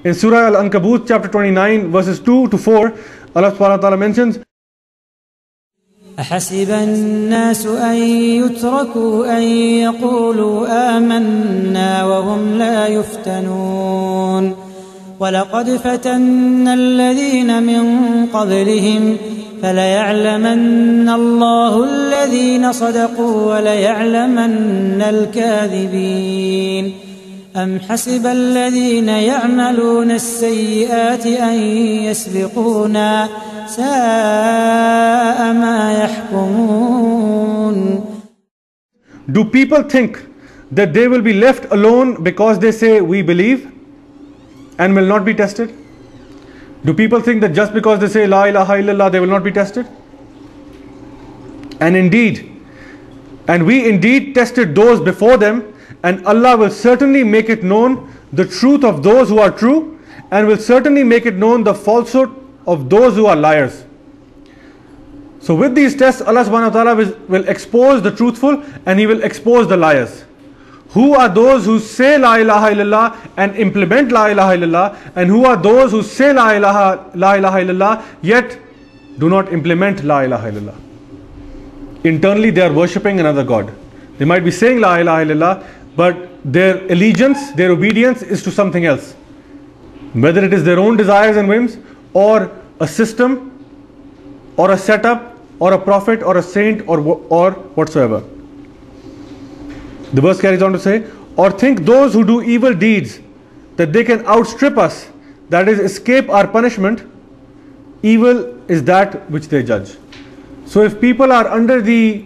In Surah Al-Ankabut chapter 29 verses 2 to 4, Allah subhanahu wa ta'ala mentions, أحسب الناس أن يتركوا أن يقولوا آمنا وهم لا يفتنون ولقد فتنا الذين من قبلهم فليعلمن الله الذين صدقوا وليعلمن الكاذبين أم حسب الذين يعملون السيئات أن يسبقونا ساء ما يحكمون. Do people think that they will be left alone because they say we believe and will not be tested? Do people think that just because they say La ilaha illallah they will not be tested? And we indeed tested those before them, and Allah will certainly make it known the truth of those who are true, and will certainly make it known the falsehood of those who are liars. So with these tests, Allah subhanahu wa ta'ala will expose the truthful and He will expose the liars. Who are those who say La ilaha illallah and implement La ilaha illallah, and who are those who say La ilaha illallah yet do not implement La ilaha illallah? Internally they are worshipping another God. They might be saying La ilaha illallah, but their allegiance, their obedience is to something else. Whether it is their own desires and whims, or a system, or a setup, or a prophet, or a saint, or whatsoever. The verse carries on to say, or think those who do evil deeds that they can outstrip us, that is, escape our punishment. Evil is that which they judge. So if people are under the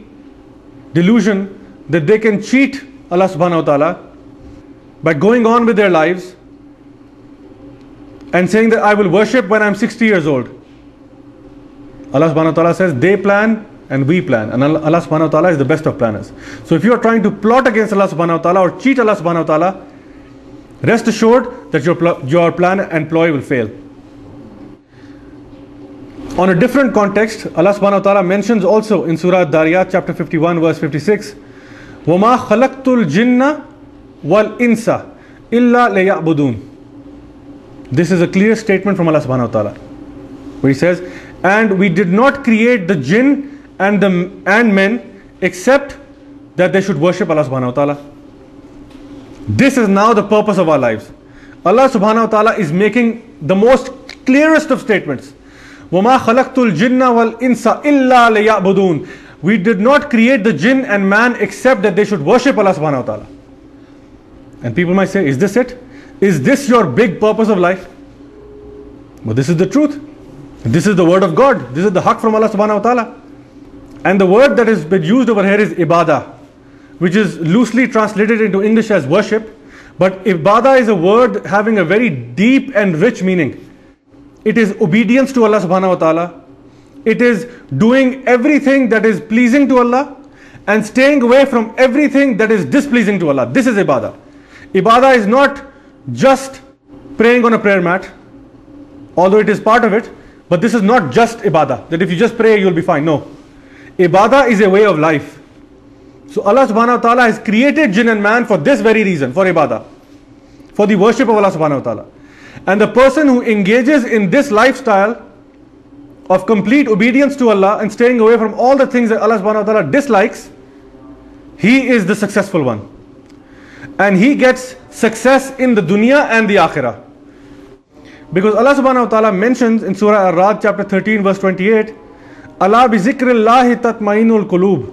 delusion that they can cheat Allah subhanahu wa ta'ala by going on with their lives and saying that I will worship when I'm 60 years old, Allah subhanahu wa ta'ala says they plan and we plan, and Allah subhanahu wa ta'ala is the best of planners. So if you are trying to plot against Allah subhanahu wa ta'ala or cheat Allah subhanahu wa ta'ala, rest assured that your plan and ploy will fail. On a different context, Allah subhanahu wa ta'ala mentions also in Surah Dariyat chapter 51 verse 56, وَمَا خَلَقْتُ الْجِنَّ وَالْإِنسَ إِلَّا لِيَعْبُدُونَ. This is a clear statement from Allah subhanahu wa ta'ala, where He says, and we did not create the jinn and men except that they should worship Allah subhanahu wa ta'ala. This is now the purpose of our lives. Allah subhanahu wa ta'ala is making the most clearest of statements. وَمَا خَلَقْتُ الْجِنَّ وَالْإِنسَ إِلَّا لِيَعْبُدُونَ. We did not create the jinn and man except that they should worship Allah subhanahu wa ta'ala. And people might say, is this it? Is this your big purpose of life? Well, this is the truth. This is the word of God. This is the haqq from Allah subhanahu wa ta'ala. And the word that has been used over here is ibadah, which is loosely translated into English as worship. But ibadah is a word having a very deep and rich meaning. It is obedience to Allah subhanahu wa ta'ala. It is doing everything that is pleasing to Allah and staying away from everything that is displeasing to Allah. This is ibadah. Ibadah is not just praying on a prayer mat, although it is part of it. But this is not just ibadah, that if you just pray you'll be fine. No. Ibadah is a way of life. So Allah subhanahu wa ta'ala has created jinn and man for this very reason, for ibadah, for the worship of Allah subhanahu wa ta'ala. And the person who engages in this lifestyle of complete obedience to Allah and staying away from all the things that Allah subhanahu wa ta'ala dislikes, he is the successful one. And he gets success in the dunya and the akhirah. Because Allah subhanahu wa ta'ala mentions in Surah Ar-Ra'd chapter 13 verse 28, Allah bi zikrillahi tatmainul qulub,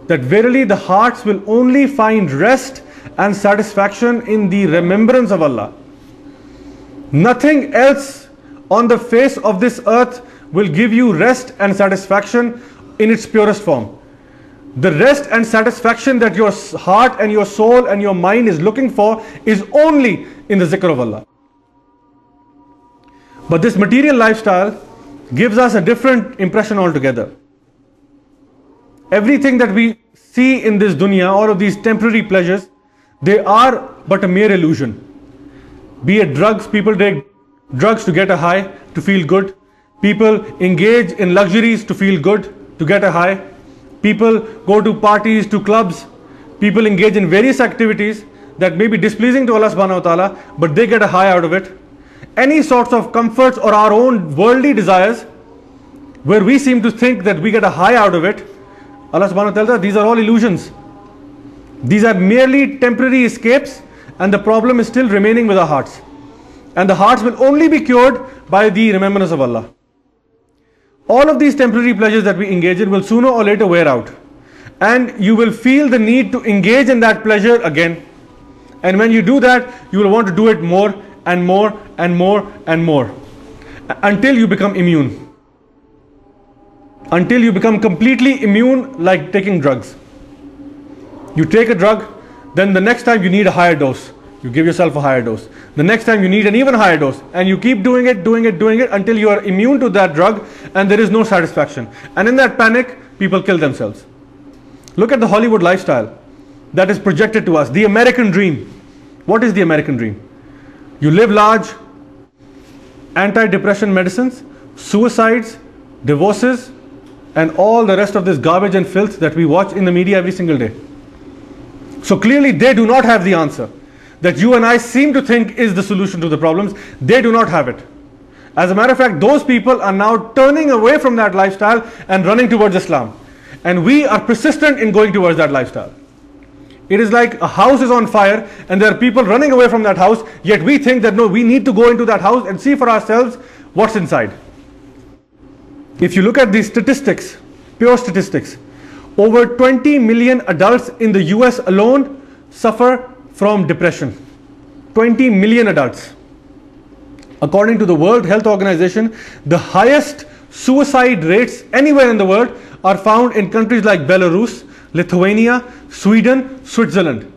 that verily the hearts will only find rest and satisfaction in the remembrance of Allah. Nothing else on the face of this earth will give you rest and satisfaction in its purest form. The rest and satisfaction that your heart and your soul and your mind is looking for is only in the zikr of Allah. But this material lifestyle gives us a different impression altogether. Everything that we see in this dunya, all of these temporary pleasures, they are but a mere illusion. Be it drugs, people take drugs to get a high, to feel good. People engage in luxuries to feel good, to get a high. People go to parties, to clubs. People engage in various activities that may be displeasing to Allah subhanahu wa ta'ala, but they get a high out of it. any sorts of comforts or our own worldly desires, where we seem to think that we get a high out of it, Allah subhanahu wa ta'ala says these are all illusions. These are merely temporary escapes, and the problem is still remaining with our hearts. And the hearts will only be cured by the remembrance of Allah. All of these temporary pleasures that we engage in will sooner or later wear out. And you will feel the need to engage in that pleasure again. And when you do that, you will want to do it more and more and more and more, until you become immune. Until you become completely immune, like taking drugs. You take a drug, then the next time you need a higher dose. You give yourself a higher dose. The next time you need an even higher dose. And you keep doing it until you are immune to that drug and there is no satisfaction. And in that panic, people kill themselves. Look at the Hollywood lifestyle that is projected to us. The American dream. What is the American dream? You live large, anti-depression medicines, suicides, divorces, and all the rest of this garbage and filth that we watch in the media every single day. So clearly they do not have the answer that you and I seem to think is the solution to the problems. They do not have it. As a matter of fact, those people are now turning away from that lifestyle and running towards Islam. And we are persistent in going towards that lifestyle. It is like a house is on fire and there are people running away from that house, yet we think that no, we need to go into that house and see for ourselves what's inside. If you look at the statistics, pure statistics, over 20 million adults in the US alone suffer from depression. 20 million adults. According to the World Health Organization, the highest suicide rates anywhere in the world are found in countries like Belarus, Lithuania, Sweden, Switzerland.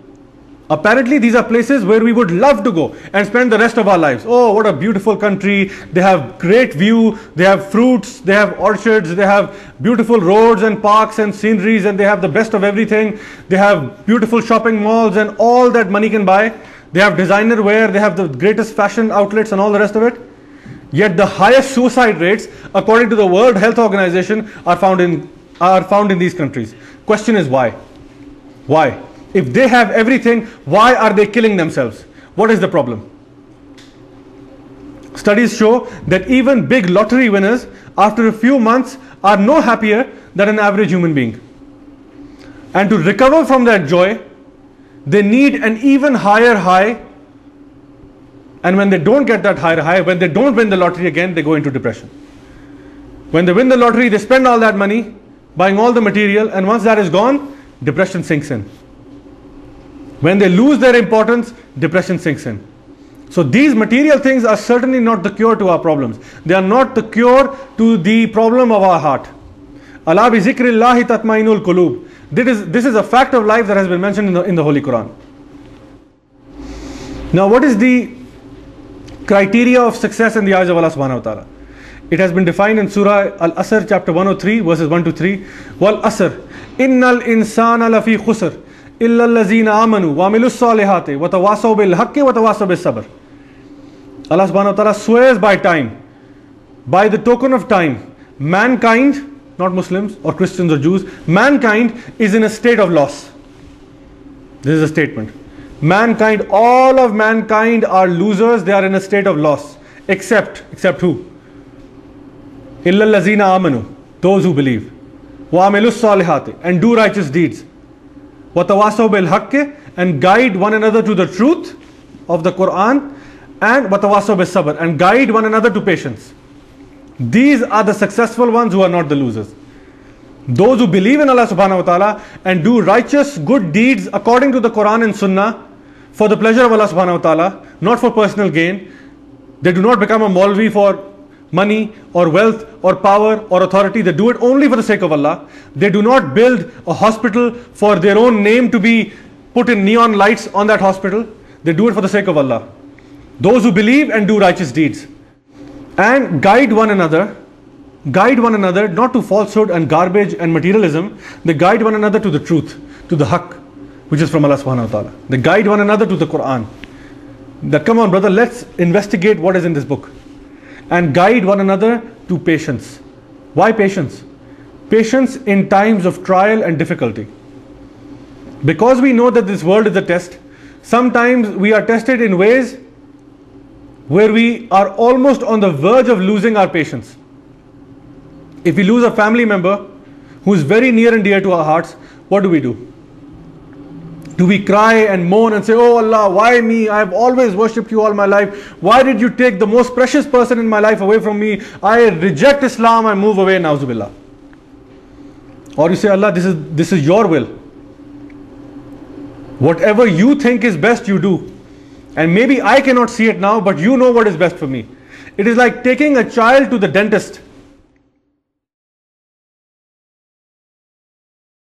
Apparently these are places where we would love to go and spend the rest of our lives. Oh, what a beautiful country. They have great view, they have fruits, they have orchards, they have beautiful roads and parks and sceneries, and they have the best of everything. They have beautiful shopping malls and all that money can buy. They have designer wear, they have the greatest fashion outlets and all the rest of it. Yet the highest suicide rates, according to the World Health Organization, are found in these countries. Question is why? Why? If they have everything, why are they killing themselves? What is the problem? Studies show that even big lottery winners, after a few months, are no happier than an average human being. And to recover from that joy, they need an even higher high. And when they don't get that higher high, when they don't win the lottery again, they go into depression. When they win the lottery, they spend all that money, buying all the material, and once that is gone, depression sinks in. When they lose their importance, depression sinks in. So these material things are certainly not the cure to our problems. They are not the cure to the problem of our heart. Ala bi zikrillahi tatmainul qulub. This is a fact of life that has been mentioned in the Holy Quran. Now what is the criteria of success in the eyes of Allah subhanahu wa ta'ala? It has been defined in Surah Al-Asr chapter 103 verses 1 to 3. Wal Asr innal insana lafi khusr illa allazina amanu wa amilus salihati wa tawasaw bil haqqi wa tawasaw bis sabr. Allah subhanahu wa ta'ala swears by time, by the token of time, mankind, not Muslims or Christians or Jews, mankind is in a state of loss. This is a statement. Mankind, all of mankind are losers, they are in a state of loss. Except who? Illa allazina amanu, those who believe. Wa amilus salihati, and do righteous deeds. Wa tawasaw bil haqqi, and guide one another to the truth of the Qur'an. And wa tawasaw bis sabr, and guide one another to patience. These are the successful ones who are not the losers. Those who believe in Allah subhanahu wa ta'ala and do righteous good deeds according to the Quran and Sunnah for the pleasure of Allah subhanahu wa ta'ala, not for personal gain. They do not become a Maulvi for money or wealth or power or authority. They do it only for the sake of Allah. They do not build a hospital for their own name to be put in neon lights on that hospital. They do it for the sake of Allah. Those who believe and do righteous deeds and guide one another not to falsehood and garbage and materialism. They guide one another to the truth, to the haqq, which is from Allah subhanahu wa ta'ala. They guide one another to the Quran. That, come on brother, let's investigate what is in this book. And guide one another to patience. Why patience? Patience in times of trial and difficulty. Because we know that this world is a test, sometimes we are tested in ways where we are almost on the verge of losing our patience. If we lose a family member who is very near and dear to our hearts, what do we do? Do we cry and moan and say, oh Allah, why me? I have always worshipped you all my life. Why did you take the most precious person in my life away from me? I reject Islam, I move away, na'uzubillah. Or you say, Allah, this is your will. Whatever you think is best, you do. And maybe I cannot see it now, but you know what is best for me. It is like taking a child to the dentist